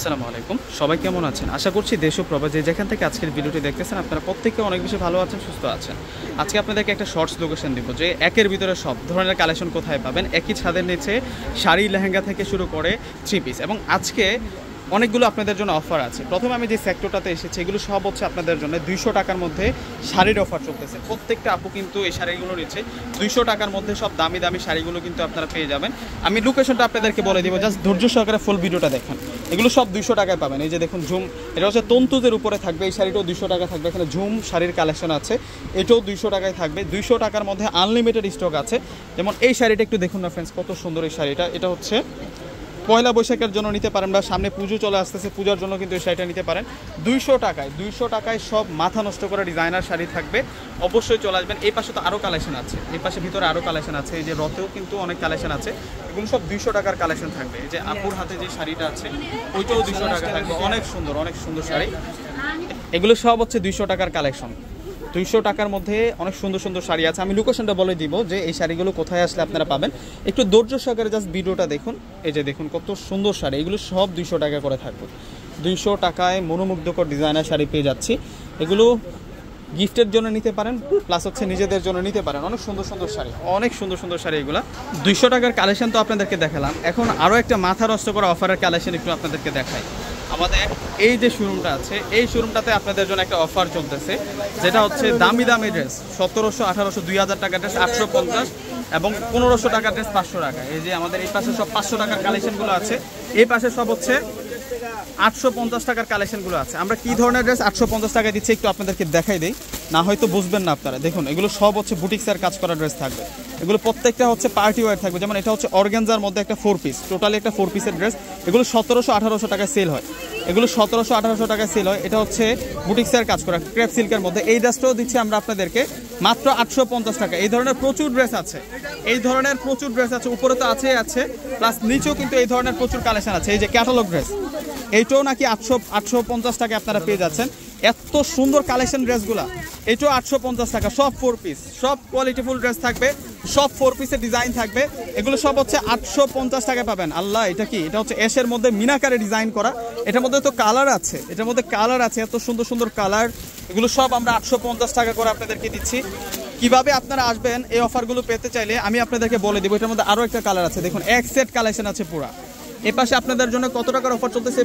আসসালামু আলাইকুম, সবাই কেমন আছেন? আশা করছি দেশ ও প্রবাসে যেখান থেকে আজকের ভিডিওটি দেখতেছেন আপনারা প্রত্যেকে অনেক বেশি ভালো আছেন, সুস্থ আছেন। আজকে আপনাদেরকে একটা শর্টস লোকেশন দিব যে একের ভিতরে সব ধরনের কালেকশন কোথায় পাবেন। একই ছাদের নিচে শাড়ি, লেহেঙ্গা থেকে শুরু করে 3 পিস, এবং আজকে অনেকগুলো আপনাদের জন্য অফার আছে। প্রথমে আমি যে সেক্টরটাতে এসেছি এগুলো সব হচ্ছে আপনাদের জন্য 200 টাকার মধ্যে শাড়ির অফার চলতেছে। প্রত্যেকটা আপু কিন্তু এই শাড়িগুলো নিচ্ছে 200 টাকার মধ্যে। সব দামি দামি শাড়িগুলো কিন্তু আপনারা পেয়ে যাবেন। আমি লোকেশনটা আপনাদেরকে বলে দিব, জাস্ট ধৈর্য সহকারে ফুল ভিডিওটা দেখেন। এগুলো সব 200 টাকায় পাবেন। এই যে দেখুন ঝুম, এটা হচ্ছে তন্তুদের উপরে থাকবে। এই শাড়িটাও 200 টাকা থাকবে। এখানে ঝুম শাড়ির কালেকশন আছে, এটাও 200 টাকায় থাকবে। 200 টাকার মধ্যে আনলিমিটেড স্টক আছে। যেমন এই শাড়িটা একটু দেখুন না ফ্রেন্ডস, কত সুন্দর এই শাড়িটা। এটা হচ্ছে পয়লা বৈশাখের জন্য নিতে পারেন, বা সামনে পুজো চলে আসতেছে, পূজার জন্য কিন্তু এই শাড়িটা নিতে পারেন 200 টাকায়। 200 টাকায় সব মাথা নষ্ট করে ডিজাইনার শাড়ি থাকবে, অবশ্যই চলে আসবেন। এই পাশে তো আরও কালেকশন আছে, এই পাশে ভিতরে আরও কালেকশন আছে। এই যে রথেও কিন্তু অনেক কালেকশন আছে, এগুলো সব 200 টাকার কালেকশন থাকবে। এই যে আপুর হাতে যে শাড়িটা আছে ওইটাও 200 টাকা থাকবে, অনেক সুন্দর অনেক সুন্দর শাড়ি। এগুলো সব হচ্ছে 200 টাকার কালেকশন। 200 টাকার মধ্যে অনেক সুন্দর সুন্দর শাড়ি আছে। আমি লোকেশনটা বলে দিব যে এই শাড়িগুলো কোথায় আসলে আপনারা পাবেন। একটু ধৈর্য সহকারে জাস্ট ভিডিওটা দেখুন। এই যে দেখুন কত সুন্দর শাড়ি, এগুলো সব 200 টাকা করে থাকবে। 200 টাকায় মনোমুগ্ধকর ডিজাইনার শাড়ি পেয়ে যাচ্ছি। এগুলো গিফটের জন্য নিতে পারেন, প্লাস হচ্ছে নিজেদের জন্য নিতে পারেন। অনেক সুন্দর সুন্দর শাড়ি, অনেক সুন্দর সুন্দর শাড়ি এগুলো। 200 টাকার কালেকশন তো আপনাদেরকে দেখালাম, এখন আরও একটা মাথা নষ্ট করা অফারের কালেকশন একটু আপনাদেরকে দেখাই। আমাদের এই যে শোরুমটা আছে, এই শোরুমটাতে আপনাদের জন্য একটা অফার চলতেছে, যেটা হচ্ছে দামি দামি ড্রেস 1700, 1800, 2000 টাকার ড্রেস 850 এবং 1500 টাকার ড্রেস 500 টাকা। এই যে আমাদের এই পাশে সব 500 টাকার কালেকশনগুলো আছে, এই পাশে সব হচ্ছে 850 টাকার কালেকশনগুলো আছে। আমরা কি ধরনের ড্রেস 850 টাকায় দিচ্ছি একটু আপনাদেরকে দেখাই দিই, না হয়তো বুঝবেন না আপনারা। দেখুন এগুলো সব হচ্ছে বুটিক্সের কাজ করা ড্রেস থাকবে। এগুলো প্রত্যেকটা হচ্ছে পার্টি ওয়্যার থাকবে। যেমন এটা হচ্ছে অর্গানজার মধ্যে একটা 4 পিস, টোটালি একটা 4 পিসের ড্রেস। এগুলো 1700, 1800 টাকায় সেল হয়। এগুলো 1700, 1800 টাকায় সেল হয়। এটা হচ্ছে বুটিক্সের কাজ করা ক্রেপ সিল্কের মধ্যে। এই ড্রেসটাও দিচ্ছি আমরা আপনাদেরকে মাত্র 850 টাকা। এই ধরনের প্রচুর ড্রেস আছে, এই ধরনের প্রচুর ড্রেস আছে। উপরে তো আছে, প্লাস নিচেও কিন্তু এই ধরনের প্রচুর কালেকশন আছে। এই যে ক্যাটালগ ড্রেস, এইটাও নাকি 850 টাকায় আপনারা পেয়ে যাচ্ছেন। এত সুন্দর কালেকশন ড্রেসগুলা, এটাও 850 টাকা। সব 4 পিস, সব কোয়ালিটিফুল ড্রেস থাকবে, সব 4 পিসের ডিজাইন থাকবে। এগুলো সব হচ্ছে 850 টাকায় পাবেন। আল্লাহ, এটা কি? এটা হচ্ছে এসের মধ্যে মিনাকারে ডিজাইন করা। এটার মধ্যে তো কালার আছে, এটার মধ্যে কালার আছে, এত সুন্দর সুন্দর কালার। এগুলো সব আমরা 850 টাকা করে আপনাদেরকে দিচ্ছি। কিভাবে আপনারা আসবেন এই অফারগুলো পেতে চাইলে আমি আপনাদেরকে বলে দেবো। এটার মধ্যে আরও একটা কালার আছে, দেখুন এক সেট কালেকশন আছে পুরা। এ পাশে আপনাদের জন্য কত টাকার অফার চলতেছে?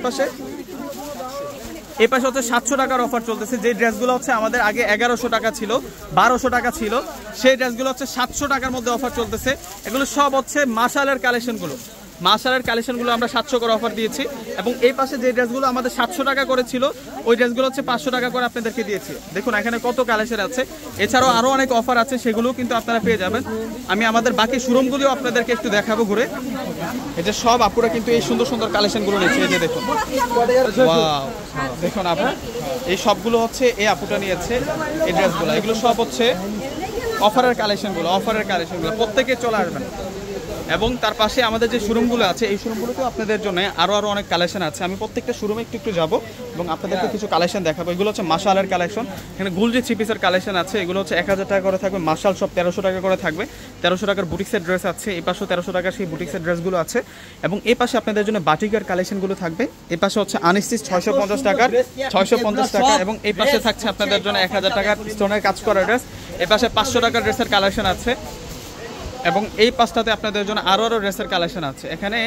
এই পাশে হচ্ছে 700 টাকার অফার চলতেছে। যে ড্রেসগুলো হচ্ছে আমাদের আগে 1100 টাকা ছিল, 1200 টাকা ছিল, সেই ড্রেসগুলো হচ্ছে 700 টাকার মধ্যে অফার চলতেছে। এগুলো সব হচ্ছে মাশালের কালেকশনগুলো। মাশালের কালেকশনগুলো আমরা 700 করে অফার দিয়েছি। এবং এই পাশে যে ড্রেসগুলো আমাদের 700 টাকা করে ছিল, ওই ড্রেসগুলো হচ্ছে 500 টাকা করে আপনাদেরকে দিয়েছি। দেখুন এখানে কত কালেকশন আছে। এছাড়াও আরও অনেক অফার আছে, সেগুলোও কিন্তু আপনারা পেয়ে যাবেন। আমি আমাদের বাকি শোরুমগুলিও আপনাদেরকে একটু দেখাবো ঘুরে। এটা সব আপুরা কিন্তু এই সুন্দর সুন্দর কালেকশনগুলো নিচ্ছে। এই যে দেখুন, ওয়াও, দেখুন আপু, এই সবগুলো হচ্ছে এই আপুটা নিয়েছে এই ড্রেসগুলো। এগুলো সব হচ্ছে অফারের কালেকশনগুলো, প্রত্যেকে চলে আসবেন। এবং তার পাশে আমাদের যে শোরুমগুলো আছে, এই শোরুমগুলোতেও আপনাদের জন্য আরও অনেক কালেকশন আছে। আমি প্রত্যেকটা শোরুমে একটু যাবো এবং আপনাদেরকে কিছু কালেকশন দেখাবো। এগুলো হচ্ছে মাশালের কালেকশন। এখানে গুলজি 3 পিসের কালেকশন আছে। এগুলো হচ্ছে 1000 টাকা করে থাকবে। মাশাল সব 1300 টাকা করে থাকবে। 1300 টাকার বুটিক্সের ড্রেস আছে। এই পাশেও 1300 টাকার সেই বুটিক্সের ড্রেসগুলো আছে। এবং এই পাশে আপনাদের জন্য বাটিকের কালেকশনগুলো থাকবে। এই পাশে হচ্ছে আনস্টিচ 650 টাকার, 650 টাকা। এবং এই পাশে থাকছে আপনাদের জন্য 1000 টাকার স্টোনের কাজ করা ড্রেস। এই পাশে 500 টাকার ড্রেসের কালেকশন আছে। এবং এই পাশটাতে আপনাদের জন্য আরও ড্রেসের কালেকশন আছে। এখানে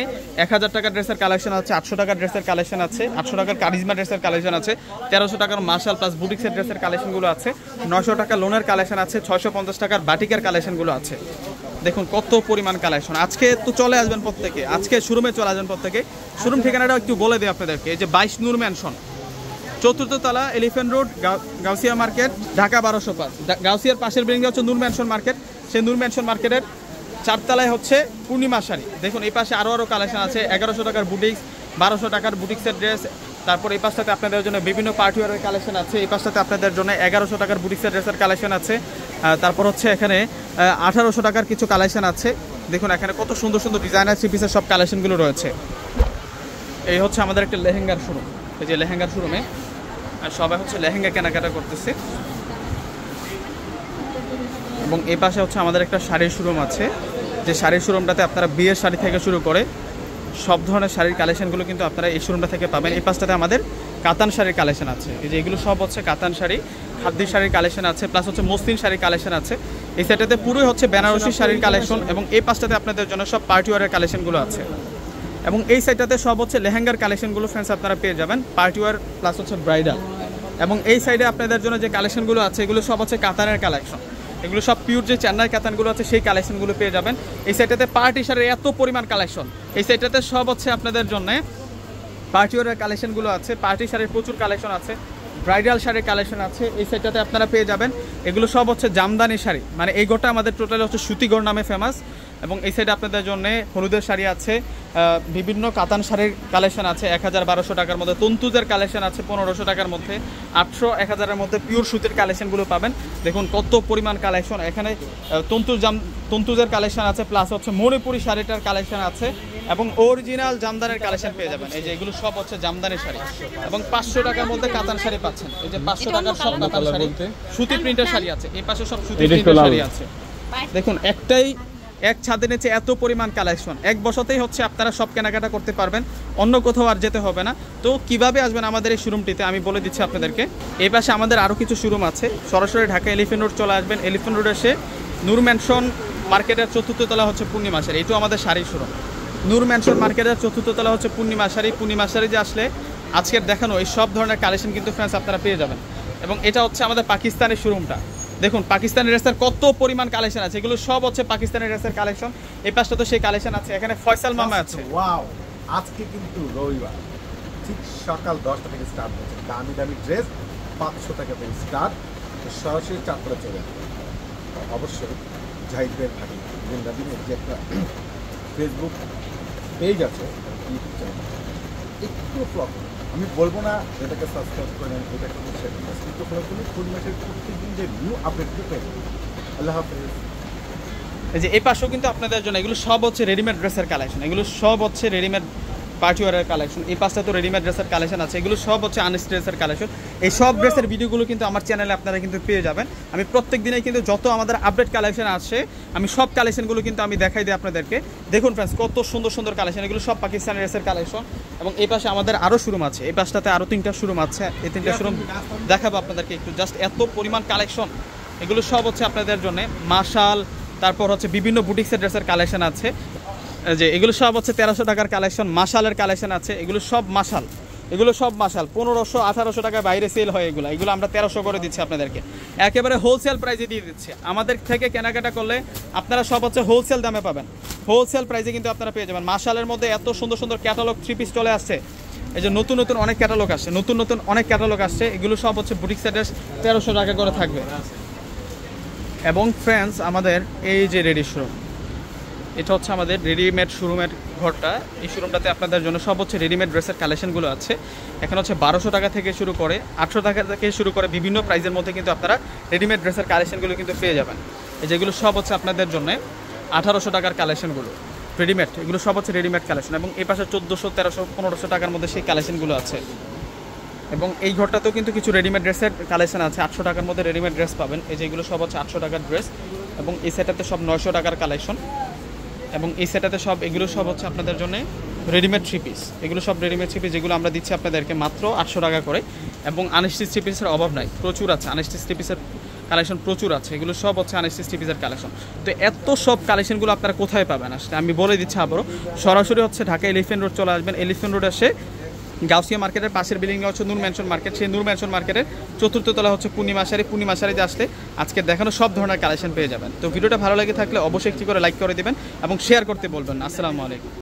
1000 টাকার ড্রেসের কালেকশন আছে, 800 টাকার ড্রেসের কালেকশন আছে, 800 টাকার কারিজমা ড্রেসের কালেকশন আছে, 1300 টাকার মার্শাল প্লাস বুটিক্সের ড্রেসের কালেকশনগুলো আছে, 900 টাকা লোনের কালেকশন আছে, 650 টাকার বাটিকের কালেকশনগুলো আছে। দেখুন কত পরিমাণ কালেকশন। আজকে তো চলে আসবেন প্রত্যেকে, আজকে শোরুমে চলে আসবেন প্রত্যেকে। শোরুম ঠিকানাটা একটু বলে দিই আপনাদেরকে। এই যে 22 নূর ম্যানশন, 4th তলা, elephant road, Gausia market, Dhaka 1205। গাউসিয়ার পাশের বিল্ডিং হচ্ছে নূর ম্যানশন মার্কেট। সেই নূর ম্যানশন মার্কেটের 4 তলায় হচ্ছে পূর্ণিমা শাড়ি। দেখুন এই পাশে আরও কালেকশন আছে। 1100 টাকার বুটিক্স, 1200 টাকার বুটিক্সের ড্রেস। তারপর এই পাশটাতে আপনাদের জন্য বিভিন্ন পার্টিওয়ারের কালেকশন আছে। এই পাশটাতে আপনাদের জন্য 1100 টাকার বুটিক্সের ড্রেসের কালেকশন আছে। তারপর হচ্ছে এখানে 1800 টাকার কিছু কালেকশন আছে। দেখুন এখানে কত সুন্দর সুন্দর ডিজাইনার 3 পিসের সব কালেকশনগুলো রয়েছে। এই হচ্ছে আমাদের একটা লেহেঙ্গার শোরুম। এই যে লেহেঙ্গার শোরুমে সবাই হচ্ছে লেহেঙ্গা কেনাকাটা করতেছে। এবং এই পাশে হচ্ছে আমাদের একটা শাড়ির শোরুম আছে, যে শাড়ির শোরুমটাতে আপনারা বিয়ের শাড়ি থেকে শুরু করে সব ধরনের শাড়ির কালেকশনগুলো কিন্তু আপনারা এই শোরুমটা থেকে পাবেন। এই পাশটাতে আমাদের কাতান শাড়ির কালেকশন আছে, এই যে এগুলো সব হচ্ছে কাতান শাড়ি, খাদ্যি শাড়ির কালেকশন আছে, প্লাস হচ্ছে মসলিন শাড়ির কালেকশন আছে। এই সাইডটাতে পুরোই হচ্ছে বেনারসি শাড়ির কালেকশন, এবং এই পাশটাতে আপনাদের জন্য সব পার্টি ওয়ারের কালেকশনগুলো আছে। এবং এই সাইডটাতে সব হচ্ছে লেহেঙ্গার কালেকশনগুলো ফ্রেন্ডস আপনারা পেয়ে যাবেন, পার্টি ওয়ার প্লাস হচ্ছে ব্রাইডাল। এবং এই সাইডে আপনাদের জন্য যে কালেকশনগুলো আছে এগুলো সব হচ্ছে কাতানের কালেকশন, এগুলো সব পিওর যে চেন্নাই কাতানগুলো আছে সেই কালেকশনগুলো পেয়ে যাবেন। এই সাইডটাতে পার্টি শাড়ির এত পরিমাণ কালেকশন, এই সাইডটাতে সব হচ্ছে আপনাদের জন্য পার্টি ওয়ারের কালেকশনগুলো আছে, পার্টি শাড়ির প্রচুর কালেকশন আছে, ব্রাইডাল শাড়ির কালেকশন আছে। এই সাইডটাতে আপনারা পেয়ে যাবেন এগুলো সব হচ্ছে জামদানি শাড়ি, মানে এই গোটা আমাদের টোটালি হচ্ছে সুতিগড় নামে ফেমাস। এবং এই সাইডে আপনাদের জন্য হলুদের শাড়ি আছে, বিভিন্ন কাতান শাড়ির কালেকশন আছে 1000-1200 টাকার মধ্যে, তন্তুজের কালেকশন আছে 1500 টাকার মধ্যে, 800-1000-এর মধ্যে পিওর সুতির কালেকশনগুলো পাবেন। দেখুন কত পরিমাণ কালেকশন এখানে, তন্তুজের কালেকশন আছে, প্লাস হচ্ছে মণিপুরি শাড়িটার কালেকশন আছে, এবং অরিজিনাল জামদানের কালেকশন পেয়ে যাবেন। এই যে এগুলো সব হচ্ছে জামদানি শাড়ি, এবং 500 টাকার মধ্যে কাতান শাড়ি পাচ্ছেন। এই যে 500 টাকার সব কাতান শাড়ি, সুতি প্রিন্টের শাড়ি আছে, এই পাশে সব সুতি প্রিন্টের শাড়ি আছে। দেখুন এক ছাদের নিচে এত পরিমাণ কালেকশন, এক বছরতেই হচ্ছে আপনারা সব কেনাকাটা করতে পারবেন, অন্য কোথাও আর যেতে হবে না। তো কিভাবে আসবেন আমাদের এই শোরুমটিতে আমি বলে দিচ্ছি আপনাদেরকে। এই পাশে আমাদের আরও কিছু শোরুম আছে, সরাসরি ঢাকা এলিফ্যান্ট রোড চলে আসবেন, এলিফ্যান্ট রোড এসে নূর ম্যানশন মার্কেটের 4র্থ তলা হচ্ছে পূর্ণিমা শাড়ি, এইটাও আমাদের শাড়ির শোরুম। নূর ম্যানশন মার্কেটের 4র্থ তলা হচ্ছে পূর্ণিমা শাড়ি যে আসলে আজকের দেখানো এই সব ধরনের কালেকশন কিন্তু ফ্রেন্ডস আপনারা পেয়ে যাবেন। এবং এটা হচ্ছে আমাদের পাকিস্তানের শোরুমটা, দেখুন পাকিস্তানি ড্রেসের কত পরিমাণ কালেকশন আছে, এগুলো সব হচ্ছে পাকিস্তানি ড্রেসের কালেকশন। এই পাশটা তো সেই কালেকশন আছে, এখানে ফয়সাল মামা আছে। ওয়াও, আজকে কিন্তু রবিবার, ঠিক সকাল 10টা থেকে স্টার্ট হচ্ছে দামি দামি ড্রেস, 500 টাকা থেকে স্টার্ট, সরাসরি চাঁদপুরে চলে আসবে। অবশ্যই জাহিদের ভাই দিনের যে একটা ফেসবুক পেজ আছে, ইউটিউব চ্যানেল, একটু ফ্লগ আমি বলবো না এটাকে সাবস্ক্রাইব করেন, এটাকে একটু ফলো করলে পরিবেশের প্রত্যেকদিন যে নিউ আপডেটগুলো পেয়ে যাবেন। আল্লাহ হাফেজ। এই যে এই পাশেও কিন্তু আপনাদের জন্য এগুলো সব হচ্ছে রেডিমেড ড্রেসের কালেকশন, এগুলো সব হচ্ছে রেডিমেড পার্টি ওয়ারের কালেকশন। এই পাশটা তো রেডিমেড ড্রেসের কালেকশন আছে, এগুলো সব হচ্ছে আনস্টিচ ড্রেসের কালেকশন। এই সব ড্রেসের ভিডিওগুলো কিন্তু আমার চ্যানেলে আপনারা কিন্তু পেয়ে যাবেন। আমি প্রত্যেক দিনেই কিন্তু যত আমাদের আপডেট কালেকশন আসে আমি সব কালেকশনগুলো কিন্তু আমি দেখাই দিই আপনাদেরকে। দেখুন ফ্রেন্ডস কত সুন্দর সুন্দর কালেকশন, এগুলো সব পাকিস্তানি ড্রেসের কালেকশন। এবং এই পাশে আমাদের আরও শোরুম আছে, এই পাশটাতে আরও 3টা শোরুম আছে, এই 3টা শোরুম দেখাবো আপনাদেরকে একটু। জাস্ট এত পরিমাণ কালেকশন, এগুলো সব হচ্ছে আপনাদের জন্য মাশাল, তারপর হচ্ছে বিভিন্ন বুটিক্সের ড্রেসের কালেকশন আছে, যে এগুলো সব হচ্ছে 1300 টাকার কালেকশন, মাশালের কালেকশন আছে, এগুলো সব মাশাল, এগুলো সব মাশাল 1500-1800 টাকায় বাইরে সেল হয়, এগুলো আমরা 1300 করে দিচ্ছি আপনাদেরকে, একেবারে হোলসেল প্রাইসে দিয়ে দিচ্ছি। আমাদের থেকে কেনাকাটা করলে আপনারা সব হচ্ছে হোলসেল দামে পাবেন, হোলসেল প্রাইসে কিন্তু আপনারা পেয়ে যাবেন। মাশালের মধ্যে এত সুন্দর সুন্দর ক্যাটালগ 3 পিস চলে আসছে, এই যে নতুন নতুন অনেক ক্যাটালগ আসছে, নতুন অনেক ক্যাটালগ আসছে, এগুলো সব হচ্ছে বুটিক্সের ড্রেস 1300 টাকা করে থাকবে। এবং ফ্রেন্ডস আমাদের এই যে রেডি শোরুম, এটা হচ্ছে আমাদের রেডিমেড শোরুমের ঘরটা। এই শোরুমটাতে আপনাদের জন্য সব হচ্ছে রেডিমেড ড্রেসের কালেকশনগুলো আছে। এখানে হচ্ছে 1200 টাকা থেকে শুরু করে 800 টাকা থেকে শুরু করে বিভিন্ন প্রাইসের মধ্যে কিন্তু আপনারা রেডিমেড ড্রেসের কালেকশনগুলো কিন্তু পেয়ে যাবেন। এই যেগুলো সব হচ্ছে আপনাদের জন্য 1800 টাকার কালেকশনগুলো রেডিমেড, এগুলো সব হচ্ছে রেডিমেড কালেকশন। এবং এই পাশে 1400, 1300, 1500 টাকার মধ্যে সেই কালেকশনগুলো আছে। এবং এই ঘরটাতেও কিন্তু কিছু রেডিমেড ড্রেসের কালেকশন আছে, 800 টাকার মধ্যে রেডিমেড ড্রেস পাবেন। এই যে এগুলো সব হচ্ছে 800 টাকার ড্রেস। এবং এই সেটাতে সব 900 টাকার কালেকশন। এবং এই সেটাতে সব এগুলো সব হচ্ছে আপনাদের জন্য রেডিমেড 3 পিস, এগুলো সব রেডিমেড 3 পিস, যেগুলো আমরা দিচ্ছি আপনাদেরকে মাত্র 800 টাকা করে। এবং আনস্টিচ 3 পিসের অভাব নাই, প্রচুর আছে, আনস্টিচ 3 পিসের কালেকশন প্রচুর আছে, এগুলো সব হচ্ছে আনস্টিচ 3 পিসের কালেকশন। তো এত সব কালেকশনগুলো আপনারা কোথায় পাবেন আসলে আমি বলে দিচ্ছি আবারও, সরাসরি হচ্ছে ঢাকা এলিফ্যান্ট রোড চলে আসবেন। এলিফ্যান্ট রোড এসে গাউসিয়া মার্কেটের পাশের বিল্ডিংটা হচ্ছে নূর ম্যানশন মার্কেট, সেই নূর ম্যানশন মার্কেটের 4র্থ তলা হচ্ছে পূর্ণিমা শাড়িতে আসলে আজকে দেখানো সব ধরনের কালেকশন পেয়ে যাবেন। তো ভিডিওটা ভালো লাগে থাকলে অবশ্যই একটি করে লাইক করে দিবেন এবং শেয়ার করতে বলবেন। আসসালামু আলাইকুম।